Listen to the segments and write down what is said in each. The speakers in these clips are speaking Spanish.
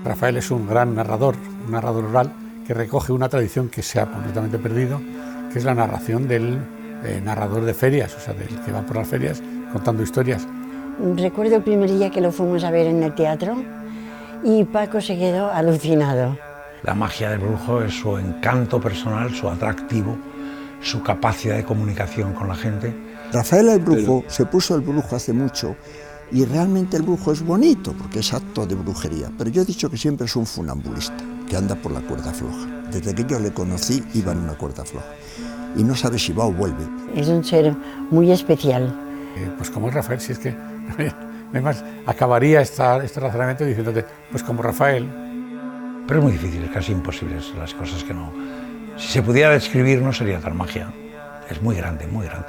Rafael es un gran narrador, un narrador oral que recoge una tradición que se ha completamente perdido, que es la narración del narrador de ferias, o sea, del que va por las ferias contando historias. Recuerdo el primer día que lo fuimos a ver en el teatro y Paco se quedó alucinado. La magia del brujo es su encanto personal, su atractivo, su capacidad de comunicación con la gente. Rafael el brujo se puso el brujo hace mucho y realmente el brujo es bonito porque es acto de brujería, pero yo he dicho que siempre es un funambulista que anda por la cuerda floja. Desde que yo le conocí iba en una cuerda floja y no sabe si va o vuelve. Es un ser muy especial. Pues como es Rafael, si es que además acabaría este razonamiento diciéndote, pues como Rafael. Pero es muy difícil, es casi imposible, son las cosas que no... Si se pudiera describir no sería tal magia. Es muy grande, muy grande.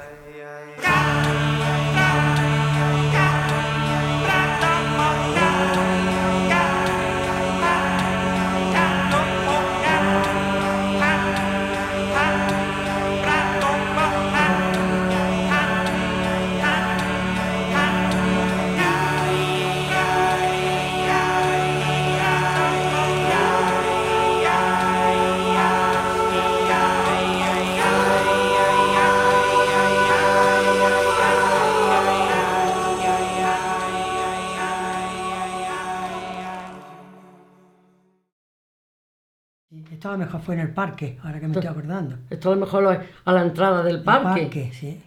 Esto a lo mejor fue en el parque, ahora que me estoy acordando. Esto a lo mejor a la entrada del parque. El parque, sí.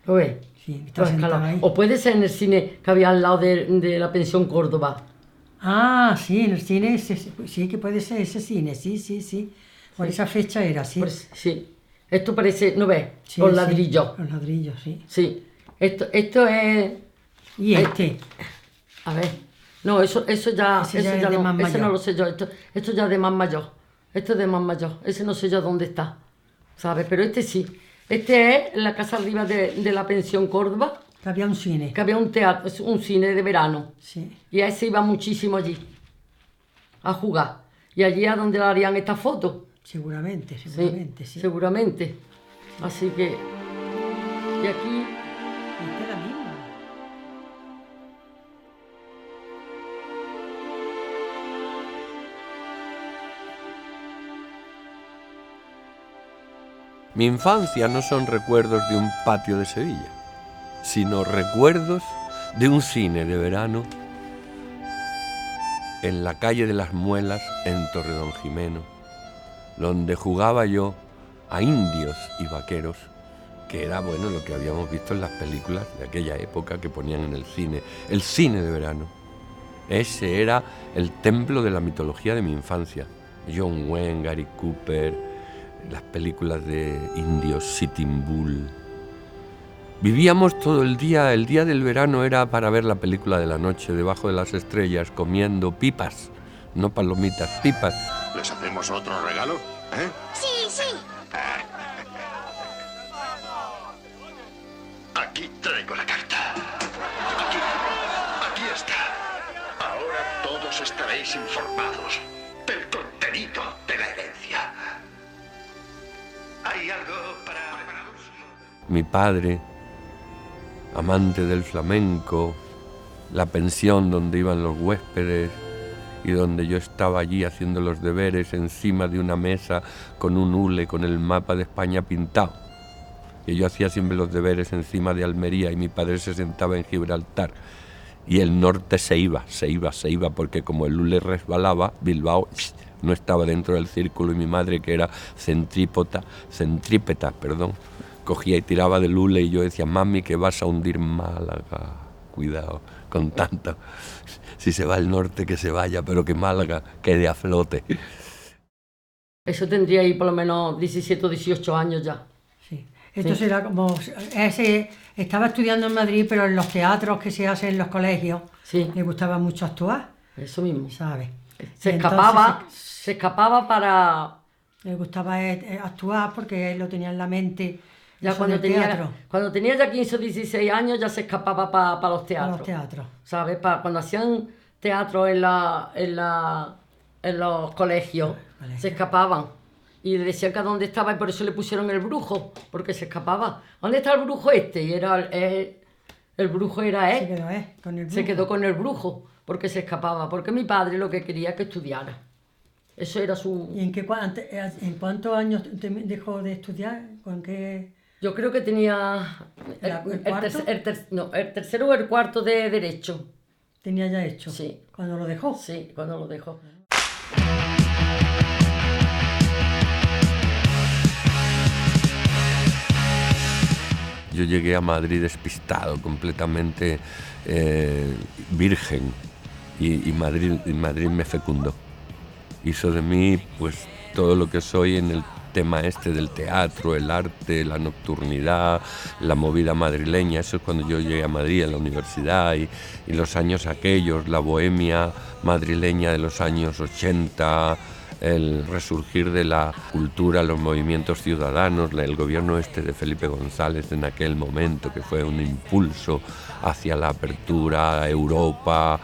¿Lo ves? Sí, está sentado ahí. O puede ser en el cine que había al lado de la pensión Córdoba. Ah, sí, en el cine, sí que puede ser ese cine, sí. Por esa fecha era, sí. Sí. Esto parece, ¿no ves? Sí, Los ladrillos. Los ladrillos, sí. Sí. Esto es... ¿Y este? A ver. No, eso ya de no, más mayor. ese no lo sé yo. Esto ya es de más mayor. Esto es de más mayor. Ese no sé yo dónde está. ¿Sabes? Pero este sí. Este es la casa arriba de la pensión Córdoba. Que había un cine. Que había un teatro, un cine de verano. Sí. Y a ese iba muchísimo allí. A jugar. Y allí es donde le harían esta foto. Seguramente. Sí. Seguramente. Así que... Y aquí... Esta es la misma. Mi infancia no son recuerdos de un patio de Sevilla, sino recuerdos de un cine de verano en la calle de las Muelas, en Torredonjimeno, donde jugaba yo a indios y vaqueros, que era bueno lo que habíamos visto en las películas de aquella época que ponían en el cine de verano. Ese era el templo de la mitología de mi infancia. John Wayne, Gary Cooper, las películas de indios, Sitting Bull. Vivíamos todo el día del verano era para ver la película de la noche, debajo de las estrellas, comiendo pipas, no palomitas, pipas. ¿Les hacemos otro regalo? ¿Eh? Sí. Aquí traigo la carta. Aquí está. Ahora todos estaréis informados del contenido de la herencia. ¿Hay algo para prepararos? Mi padre, amante del flamenco, la pensión donde iban los huéspedes y donde yo estaba allí haciendo los deberes encima de una mesa con un hule con el mapa de España pintado. Y yo hacía siempre los deberes encima de Almería y mi padre se sentaba en Gibraltar. Y el norte se iba, porque como el hule resbalaba, Bilbao no estaba dentro del círculo y mi madre, que era centrípeta, cogía y tiraba del hule y yo decía, mami, que vas a hundir Málaga, cuidado con tanto, si se va al norte que se vaya, pero que Málaga quede a flote. Eso tendría ahí por lo menos 17 o 18 años ya. Sí. Entonces era como... estaba estudiando en Madrid, pero en los teatros que se hacen en los colegios, sí, le gustaba mucho actuar. Eso mismo. ¿Sabes? Se escapaba para... Le gustaba actuar porque él lo tenía en la mente. Ya cuando tenía ya 15 o 16 años ya se escapaba para los teatros. Para los teatros. ¿Sabes? Cuando hacían teatro en los colegios, se escapaban. Y decían que dónde estaba y por eso le pusieron el brujo, porque se escapaba. ¿Dónde está el brujo este? Y era el brujo era él. Se quedó con el brujo porque se escapaba. Porque mi padre lo que quería que estudiara. Eso era su... ¿Y en cuántos años dejó de estudiar? ¿Con qué...? Yo creo que tenía el tercero o el cuarto de Derecho. ¿Tenía ya hecho? Sí. ¿Cuando lo dejó? Sí, cuando lo dejó. Yo llegué a Madrid despistado, completamente virgen, y Madrid me fecundó. Hizo de mí pues todo lo que soy en el tema este del teatro, el arte, la nocturnidad, la movida madrileña. Eso es cuando yo llegué a Madrid, a la universidad, y los años aquellos, la bohemia madrileña de los años 80, el resurgir de la cultura, los movimientos ciudadanos, el gobierno de Felipe González en aquel momento, que fue un impulso hacia la apertura a Europa.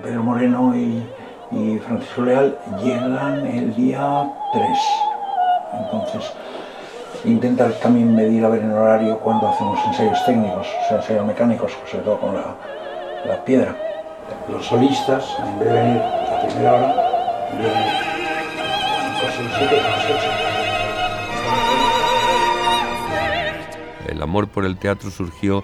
Pedro Moreno y Francisco Leal llegan el día 3. Entonces, intentar también medir a ver en horario cuando hacemos ensayos técnicos, o sea, ensayos mecánicos, sobre todo con la piedra. Los solistas, en vez de venir a primera hora, vienen casi 7 o 8. El amor por el teatro surgió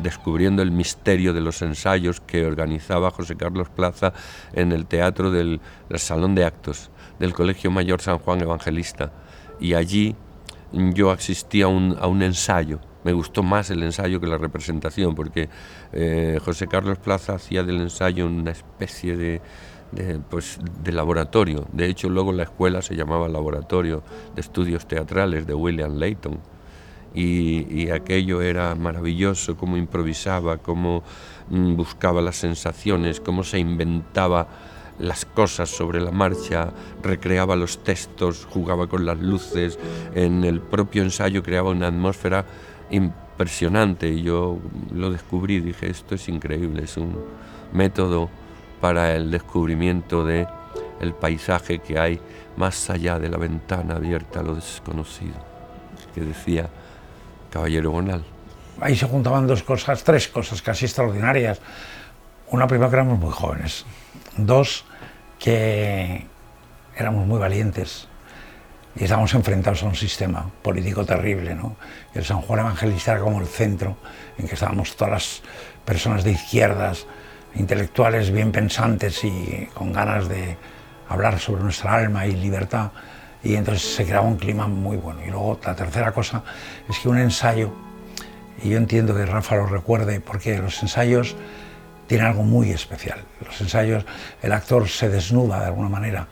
descubriendo el misterio de los ensayos que organizaba José Carlos Plaza en el teatro del Salón de Actos del Colegio Mayor San Juan Evangelista. Y allí yo asistí a un ensayo. Me gustó más el ensayo que la representación, porque José Carlos Plaza hacía del ensayo una especie de laboratorio. De hecho, luego la escuela se llamaba Laboratorio de Estudios Teatrales de William Layton. Y aquello era maravilloso, cómo improvisaba, cómo buscaba las sensaciones, cómo se inventaba las cosas sobre la marcha, recreaba los textos, jugaba con las luces. En el propio ensayo creaba una atmósfera impresionante, y yo lo descubrí, dije, esto es increíble, es un método para el descubrimiento del paisaje que hay más allá de la ventana abierta a lo desconocido, que decía Caballero Bonal. Ahí se juntaban tres cosas casi extraordinarias. Una, primero, que éramos muy jóvenes. Dos, que éramos muy valientes y estábamos enfrentados a un sistema político terrible, ¿no? El San Juan Evangelista era como el centro en que estábamos todas las personas de izquierdas, intelectuales bien pensantes y con ganas de hablar sobre nuestra alma y libertad. Y entonces se creaba un clima muy bueno. Y luego la tercera cosa es que un ensayo, y yo entiendo que Rafa lo recuerde, porque los ensayos tienen algo muy especial. Los ensayos, el actor se desnuda de alguna manera,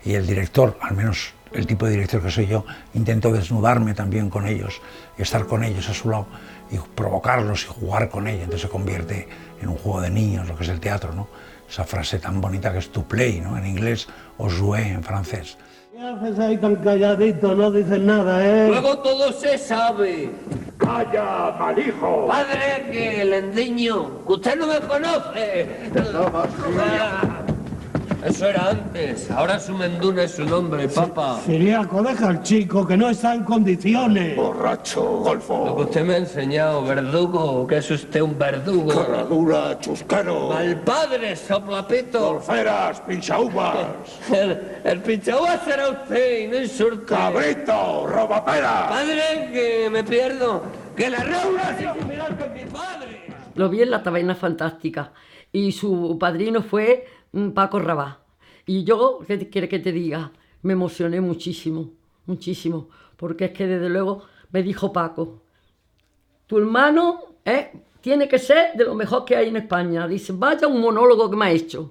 y el director, al menos el tipo de director que soy yo, intento desnudarme también con ellos, y estar con ellos a su lado, y provocarlos y jugar con ellos. Entonces se convierte en un juego de niños, lo que es el teatro, ¿no? Esa frase tan bonita que es to play, ¿no? En inglés, o jouer en francés. ¿Qué haces ahí tan calladito? No dices nada, ¿eh? Luego todo se sabe. ¡Calla, mal hijo! Padre, que el endeño, que usted no me conoce. Eso era antes. Ahora su menduna es su nombre, papá. Ciriaco, deja al chico que no está en condiciones. Borracho, golfo. Lo que usted me ha enseñado, verdugo, que es usted un verdugo. Caradura, chusquero. Malpadre, soplapito. Golferas, pinchaúvas. El pinchaúvas será usted y no insulte. Cabrito, robapera. Padre, que me pierdo. Que la reúna sin mirar con mi padre. Lo vi en la Taberna Fantástica y su padrino fue Paco Rabanne. Y yo, ¿qué quiere que te diga? Me emocioné muchísimo, muchísimo, porque es que desde luego me dijo Paco, tu hermano tiene que ser de lo mejor que hay en España. Dice, vaya un monólogo que me ha hecho.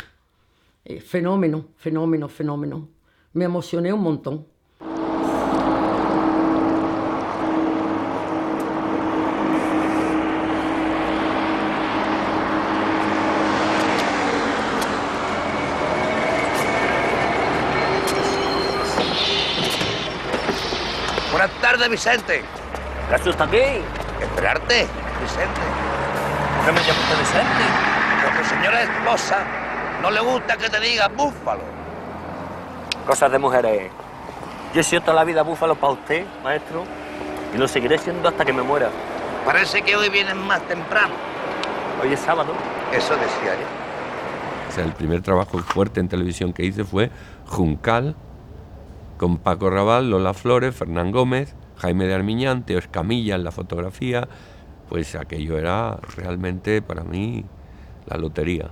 Fenómeno, fenómeno, fenómeno. Me emocioné un montón. Buenas tardes, Vicente. ¿Qué haces usted aquí? Esperarte, Vicente. ¿Por qué me llama usted Vicente? Porque señora esposa no le gusta que te diga búfalo. Cosas de mujeres. Yo he sido toda la vida búfalo para usted, maestro, y lo seguiré siendo hasta que me muera. Parece que hoy vienes más temprano. Hoy es sábado. Eso decía yo. O sea, el primer trabajo fuerte en televisión que hice fue Juncal, con Paco Rabanne, Lola Flores, Fernán Gómez, Jaime de Armiñán, Teo Escamilla en la fotografía. Pues aquello era realmente para mí la lotería.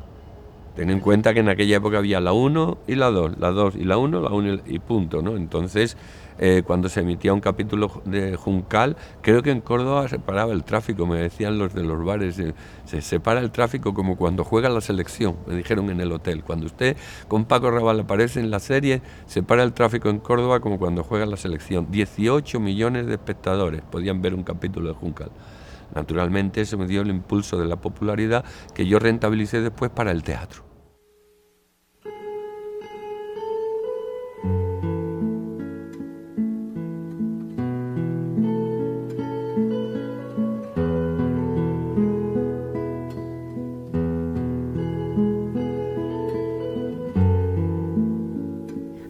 Ten en cuenta que en aquella época había la 1 y la 2, la 2 y la 1, la 1 y punto, ¿no? Entonces, cuando se emitía un capítulo de Juncal, creo que en Córdoba se paraba el tráfico, me decían los de los bares, se separa el tráfico como cuando juega la selección, me dijeron en el hotel. Cuando usted con Paco Rabanne aparece en la serie, se para el tráfico en Córdoba como cuando juega la selección. 18 millones de espectadores podían ver un capítulo de Juncal. Naturalmente eso me dio el impulso de la popularidad que yo rentabilicé después para el teatro.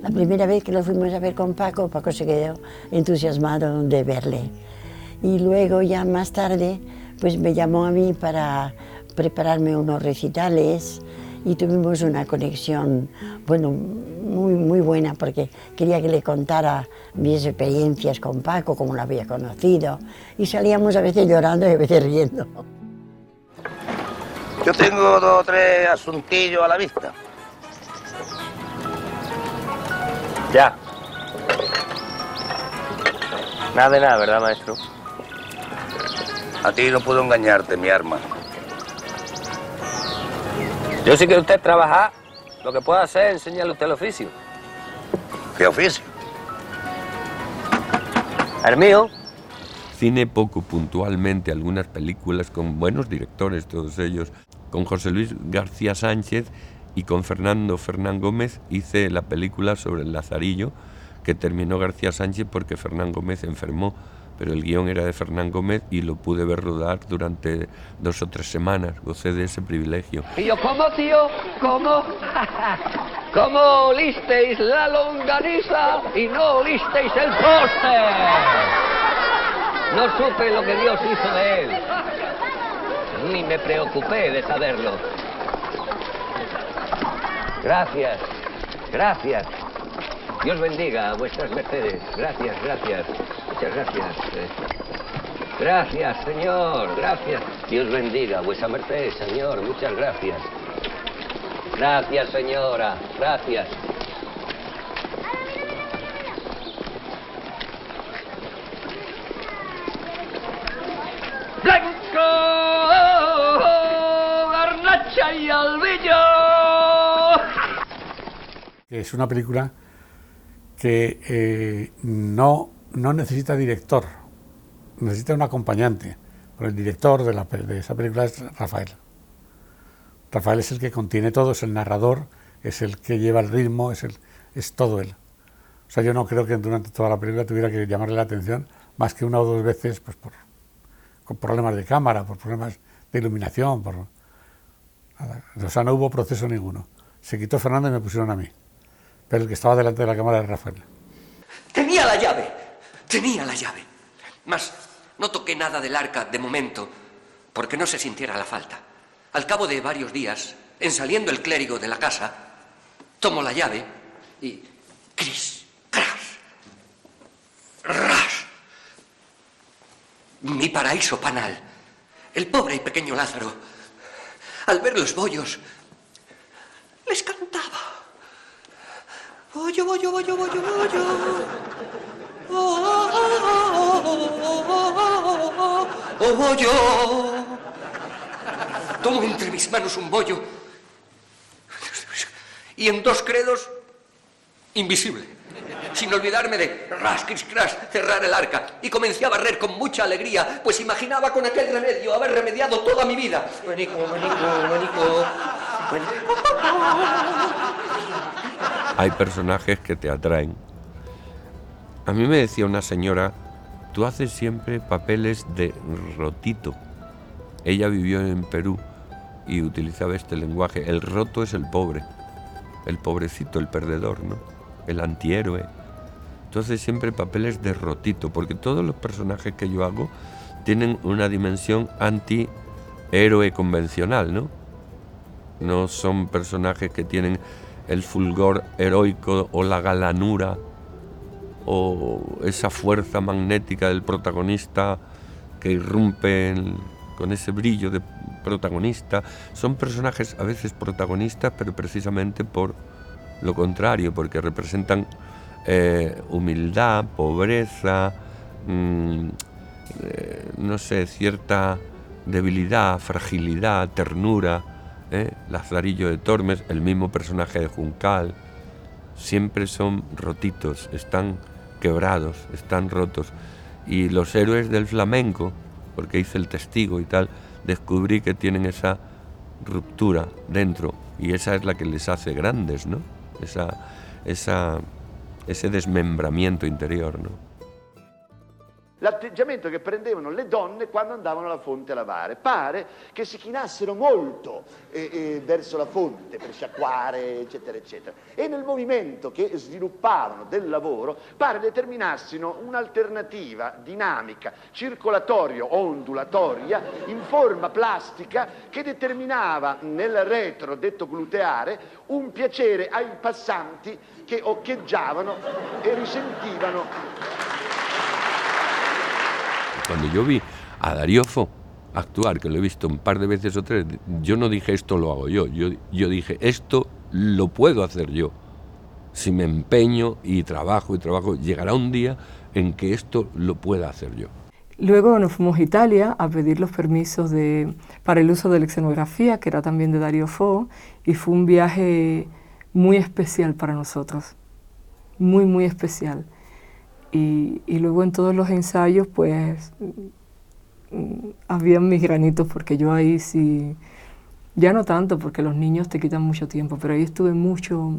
La primera vez que lo fuimos a ver con Paco, Paco se quedó entusiasmado de verle. Y luego ya más tarde, pues me llamó a mí para prepararme unos recitales y tuvimos una conexión, bueno, muy buena, porque quería que le contara mis experiencias con Paco, cómo lo había conocido, y salíamos a veces llorando y a veces riendo. Yo tengo 2 o 3 asuntillos a la vista. Ya. Nada de nada, ¿verdad, maestro? A ti no puedo engañarte, mi arma. Yo sí que usted trabajar, lo que pueda hacer es enseñarle a usted el oficio. ¿Qué oficio? El mío. Cine poco puntualmente, algunas películas con buenos directores, todos ellos. Con José Luis García Sánchez y con Fernán Gómez hice la película sobre el Lazarillo, que terminó García Sánchez porque Fernán Gómez enfermó, pero el guión era de Fernán Gómez y lo pude ver rodar durante 2 o 3 semanas, gocé de ese privilegio. ¿Y yo cómo, tío? ¿Cómo? ¿Cómo olisteis la longaniza y no olisteis el póster? No supe lo que Dios hizo de él, ni me preocupé de saberlo. Gracias, gracias. Dios bendiga a vuestras mercedes. Gracias, gracias. Muchas gracias. Gracias, Señor, gracias. Dios bendiga a vuestra merced, Señor. Muchas gracias. Gracias, señora. Gracias. Blanco, garnacha y albillo. Es una película que no necesita director, necesita un acompañante. Pero el director de esa película es Rafael. Rafael es el que contiene todo, es el narrador, es el que lleva el ritmo, es todo él. O sea, yo no creo que durante toda la película tuviera que llamarle la atención más que 1 o 2 veces, pues con problemas de cámara, por problemas de iluminación, o sea, no hubo proceso ninguno. Se quitó Fernando y me pusieron a mí. Pero el que estaba delante de la cámara era Rafael. Tenía la llave, mas no toqué nada del arca de momento, porque no se sintiera la falta. Al cabo de varios días, en saliendo el clérigo de la casa, tomo la llave y... ¡cris! ¡cras! ¡ras! Mi paraíso panal, el pobre y pequeño Lázaro, al ver los bollos, les cantaba. Bollo, bollo, bollo, bollo, bollo. Oh, bollo. Tomo entre mis manos un bollo y en 2 credos, invisible, sin olvidarme de ras, cris, cras, cerrar el arca, y comencé a barrer con mucha alegría, pues imaginaba con aquel remedio haber remediado toda mi vida. Manico, manico, manico, manico. Hay personajes que te atraen. A mí me decía una señora, tú haces siempre papeles de rotito. Ella vivió en Perú y utilizaba este lenguaje. El roto es el pobre, el pobrecito, el perdedor, ¿no? El antihéroe. Tú haces siempre papeles de rotito, porque todos los personajes que yo hago tienen una dimensión antihéroe convencional, ¿no? No son personajes que tienen el fulgor heroico o la galanura o esa fuerza magnética del protagonista que irrumpe con ese brillo de protagonista. Son personajes a veces protagonistas, pero precisamente por lo contrario, porque representan humildad, pobreza, no sé, cierta debilidad, fragilidad, ternura. Lazarillo de Tormes, el mismo personaje de Juncal, siempre son rotitos, están quebrados, están rotos. Y los héroes del flamenco, porque hice El Testigo y tal, descubrí que tienen esa ruptura dentro, y esa es la que les hace grandes, ¿no? Ese desmembramiento interior, ¿no? L'atteggiamento che prendevano le donne quando andavano alla fonte a lavare. Pare che si chinassero molto verso la fonte per sciacquare, eccetera, eccetera. E nel movimento che sviluppavano del lavoro pare determinassero un'alternativa dinamica, circolatoria o ondulatoria, in forma plastica, che determinava nel retro, detto gluteare, un piacere ai passanti che occhieggiavano e risentivano. Cuando yo vi a Darío Fo actuar, que lo he visto un par de veces o 3, yo no dije esto lo hago yo dije esto lo puedo hacer yo. Si me empeño y trabajo, llegará un día en que esto lo pueda hacer yo. Luego nos fuimos a Italia a pedir los permisos para el uso de la escenografía, que era también de Darío Fo, y fue un viaje muy especial para nosotros, muy, muy especial. Y luego en todos los ensayos, pues, había mis granitos, porque yo ahí sí, ya no tanto, porque los niños te quitan mucho tiempo, pero ahí estuve mucho,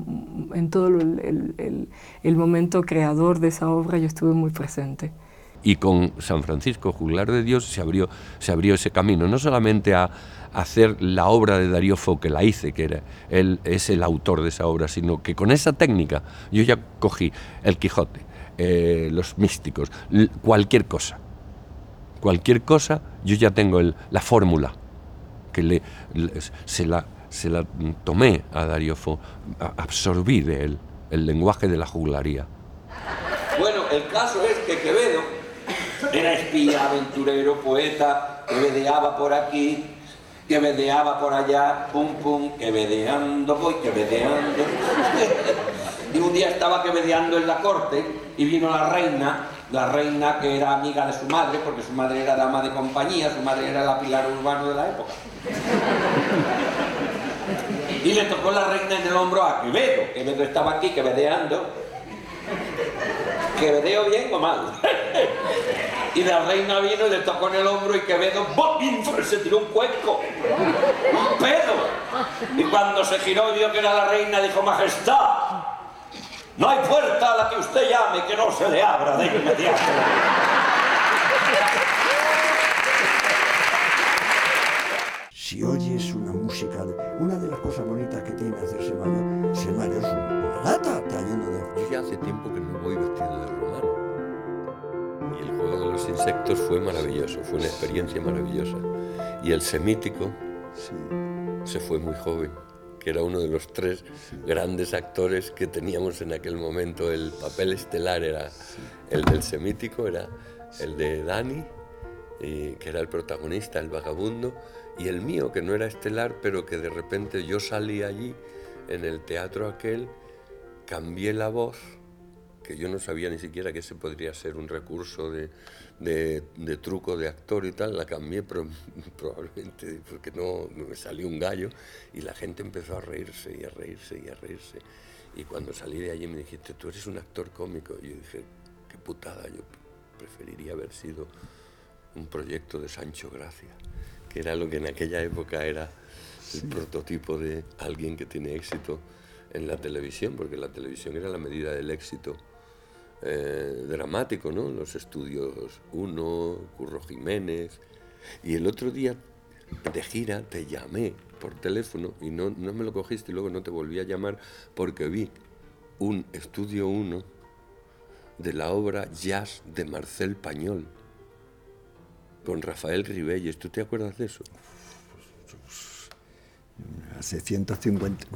en todo el momento creador de esa obra, yo estuve muy presente. Y con San Francisco, Juglar de Dios, se abrió ese camino, no solamente a hacer la obra de Darío Fo, que la hice, que él es el autor de esa obra, sino que con esa técnica yo ya cogí el Quijote, los místicos, cualquier cosa, yo ya tengo la fórmula, que se la tomé a Darío Fo, absorbí de él el lenguaje de la juglaría. Bueno, el caso es que Quevedo era espía, aventurero, poeta, quevedeaba por aquí, quevedeaba por allá, pum pum, quevedeando, voy quevedeando. Y un día estaba quevedeando en la corte y vino la reina que era amiga de su madre, porque su madre era dama de compañía, su madre era la Pilar Urbano de la época. Y le tocó la reina en el hombro a Quevedo. Quevedo estaba aquí quevedeando. ¿Quevedeo bien o mal? Y la reina vino y le tocó en el hombro y Quevedo ¡bum! Se tiró un cuenco, un pedo. Y cuando se giró y vio que era la reina, dijo: Majestad, no hay puerta a la que usted llame que no se le abra de inmediato. Si oyes una música, una de las cosas bonitas que tiene hacerse mayor hace tiempo que no voy vestido de romano. Y el juego de los insectos fue maravilloso, fue una experiencia maravillosa. Y el semítico se fue muy joven, que era uno de los 3 grandes actores que teníamos en aquel momento. El papel estelar era el del semítico, era el de Dani, que era el protagonista, el vagabundo, y el mío, que no era estelar, pero que de repente yo salí allí, en el teatro aquel, cambié la voz, que yo no sabía ni siquiera que ese podría ser un recurso de truco de actor y tal, la cambié probablemente porque no me salió un gallo, y la gente empezó a reírse y a reírse y a reírse. Y cuando salí de allí me dijiste, tú eres un actor cómico. Y yo dije, qué putada, yo preferiría haber sido un proyecto de Sancho Gracia, que era lo que en aquella época era el prototipo de alguien que tiene éxito en la televisión, porque la televisión era la medida del éxito dramático, ¿no? Los Estudios 1, Curro Jiménez. Y el otro día de gira te llamé por teléfono y no me lo cogiste, y luego no te volví a llamar porque vi un Estudio 1 de la obra Jazz de Marcel Pañol con Rafael Ribelles. ¿Tú te acuerdas de eso? Hace 150...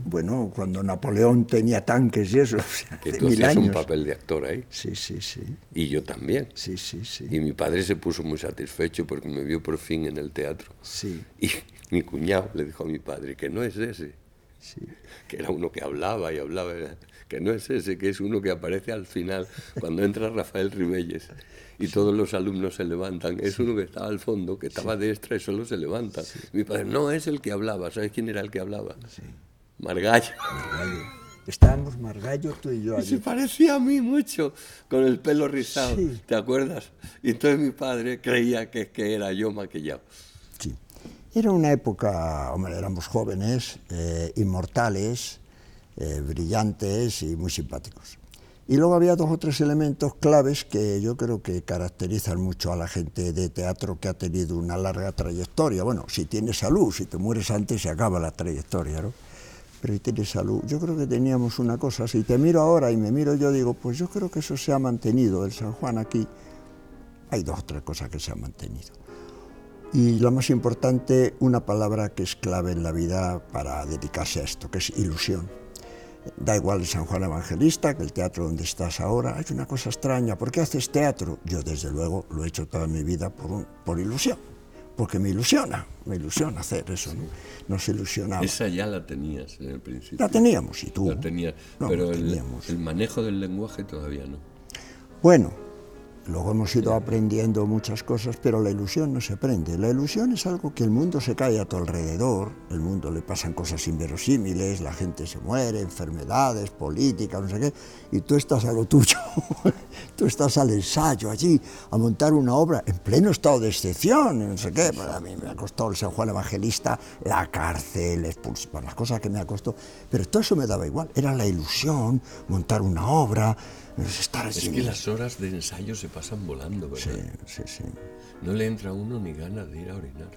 Bueno, cuando Napoleón tenía tanques y eso, o sea, que hace tú 1000 hacías años. un papel de actor ahí. Sí, sí, sí. Y yo también. Sí, sí, sí. Y mi padre se puso muy satisfecho porque me vio por fin en el teatro. Sí. Y mi cuñado le dijo a mi padre que no es ese. Sí. Que era uno que hablaba y hablaba, que no es ese, que es uno que aparece al final, cuando entra Rafael Ribelles y todos los alumnos se levantan. Es uno que estaba al fondo, que estaba de extra y solo se levanta. Mi padre, no es el que hablaba. ¿Sabes quién era el que hablaba? Sí. Margallo. Margallo. Estábamos Margallo, tú y yo allí. Se parecía a mí mucho, con el pelo rizado, sí. ¿Te acuerdas? Y entonces mi padre creía que era yo maquillado. Sí. Era una época, hombre, éramos jóvenes, inmortales, brillantes y muy simpáticos. Y luego había 2 o 3 elementos claves que yo creo que caracterizan mucho a la gente de teatro que ha tenido una larga trayectoria. Bueno, si tienes salud, si te mueres antes se acaba la trayectoria, ¿no? Pero si tienes salud. Yo creo que teníamos una cosa, si te miro ahora y me miro yo, digo, pues yo creo que eso se ha mantenido. El San Juan aquí, hay 2 o 3 cosas que se han mantenido. Y lo más importante, una palabra que es clave en la vida para dedicarse a esto, que es ilusión. Da igual el San Juan Evangelista que el teatro donde estás ahora. Hay una cosa extraña, ¿por qué haces teatro? Yo desde luego lo he hecho toda mi vida por ilusión, porque me ilusiona hacer eso, ¿no? Nos ilusionaba. Esa ya la tenías en el principio. La teníamos, y tú. La tenías, no, pero el manejo del lenguaje todavía no. Bueno, luego hemos ido aprendiendo muchas cosas, pero la ilusión no se aprende. La ilusión es algo que el mundo se cae a tu alrededor, el mundo le pasan cosas inverosímiles, la gente se muere, enfermedades, política, no sé qué, y tú estás a lo tuyo, tú estás al ensayo allí, a montar una obra en pleno estado de excepción, no sé qué. Pues a mí me ha costado el San Juan Evangelista, la cárcel, expulsión, las cosas que me ha costado, pero todo eso me daba igual, era la ilusión, montar una obra, estar allí. Es que las horas de ensayo se pasan volando, ¿verdad? Sí, sí, sí. No le entra a uno ni ganas de ir a orinar.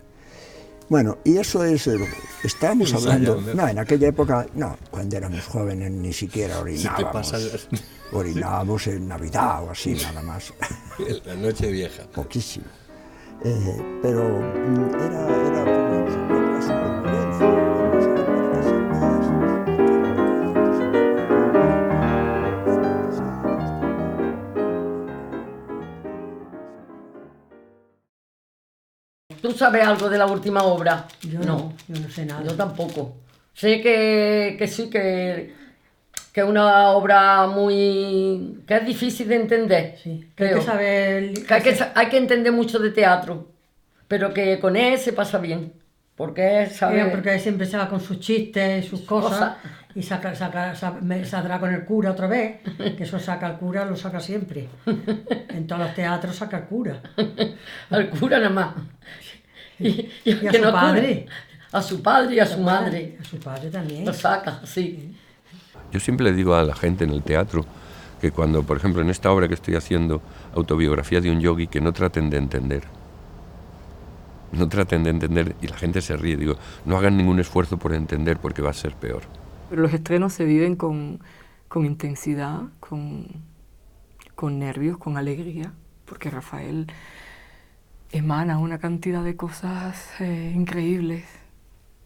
Bueno, y eso es, estábamos hablando, no, en aquella época, no, cuando éramos jóvenes ni siquiera orinábamos. Orinábamos en Navidad o así, nada más. La noche vieja. Poquísimo. Pero era la supervivencia. ¿Tú sabes algo de la última obra? Yo no sé nada. Yo tampoco. Sé que sí, que es una obra que es difícil de entender. Sí, que hay que saber... hay que entender mucho de teatro, pero que con él se pasa bien. Porque siempre se va con sus chistes y sus cosas. Y saldrá con el cura otra vez, que eso saca al cura, lo saca siempre. En todos los teatros saca al cura. Al cura nada más. Y a su padre. A su padre y a su madre. A su padre también. Lo saca, sí. Yo siempre le digo a la gente en el teatro que cuando, por ejemplo, en esta obra que estoy haciendo, Autobiografía de un yogi, que no traten de entender. No traten de entender y la gente se ríe. Digo, no hagan ningún esfuerzo por entender porque va a ser peor. Pero los estrenos se viven con con intensidad, con nervios, con alegría, porque Rafael emana una cantidad de cosas increíbles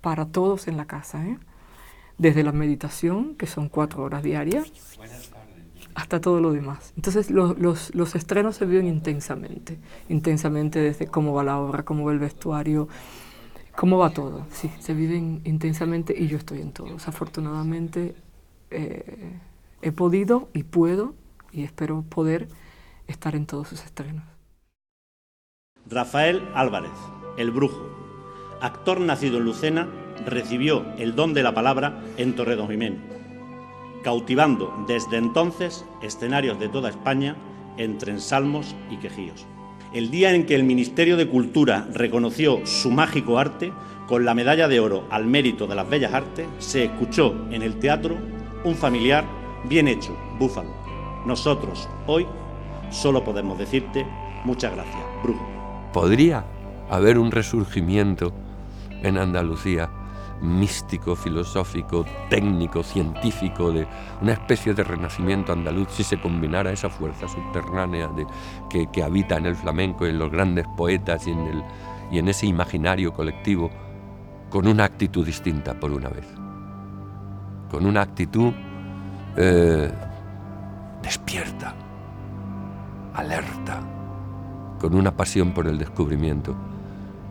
para todos en la casa, desde la meditación, que son 4 horas diarias, hasta todo lo demás. Entonces los estrenos se viven intensamente desde cómo va la obra, cómo va el vestuario, cómo va todo. Sí, se viven intensamente y yo estoy en todos. Afortunadamente he podido y puedo y espero poder estar en todos sus estrenos. Rafael Álvarez, el Brujo, actor nacido en Lucena, recibió el don de la palabra en Torredonjimeno, cautivando desde entonces escenarios de toda España entre ensalmos y quejíos. El día en que el Ministerio de Cultura reconoció su mágico arte con la medalla de oro al mérito de las bellas artes, se escuchó en el teatro un familiar bien hecho, Búfalo. Nosotros, hoy, solo podemos decirte muchas gracias, Brujo. Podría haber un resurgimiento en Andalucía místico, filosófico, técnico, científico, de una especie de renacimiento andaluz si se combinara esa fuerza subterránea que habita en el flamenco, en los grandes poetas y en ese imaginario colectivo, con una actitud distinta por una vez, con una actitud despierta, alerta, con una pasión por el descubrimiento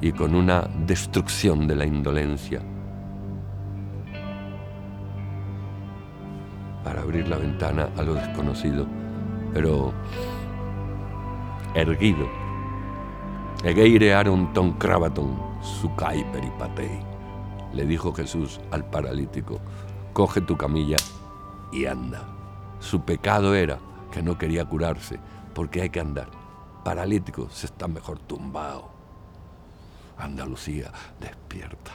y con una destrucción de la indolencia, para abrir la ventana a lo desconocido, pero erguido. Egeire aron ton cravaton, sucai peripatei, le dijo Jesús al paralítico, coge tu camilla y anda. Su pecado era que no quería curarse, porque hay que andar. Paralítico se está mejor tumbado. Andalucía, despierta.